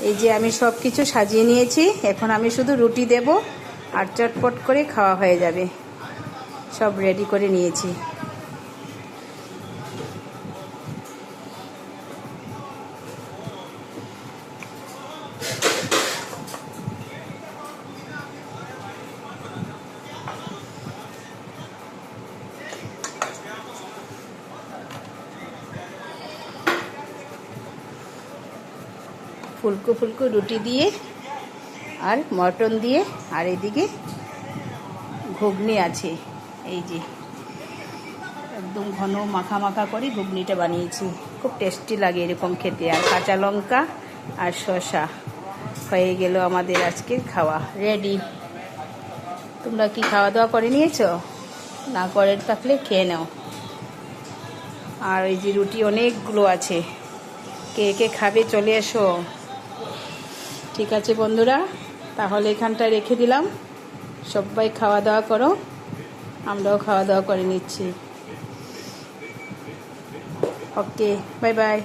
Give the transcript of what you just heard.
এই যে আমি সব কিছু সাজিয়ে নিয়েছি, এখন আমি শুধু রুটি দেব আর চটপট করে খাওয়া হয়ে যাবে। সব রেডি করে নিয়েছি। ফুলকো ফুলকো রুটি দিয়ে আর মটন দিয়ে, আর এদিকে ঘুগনি আছে। এই যে একদম ঘন মাখা মাখা করে ঘুগনিটা বানিয়েছি, খুব টেস্টি লাগে এরকম খেতে। আর কাঁচা লঙ্কা আর শসা। হয়ে গেল আমাদের আজকের খাওয়া রেডি। তোমরা কি খাওয়া দাওয়া করে নিয়েছো? না করে থাকলে খেয়ে নাও। আর এই যে রুটি অনেকগুলো আছে, কে কে খাবে চলে এসো। ঠিক আছে বন্ধুরা, তাহলে এখানটায় রেখে দিলাম। সবাই খাওয়া দাওয়া করো, আমরাও খাওয়া দাওয়া করে নিচ্ছি। ওকে, বাই বাই।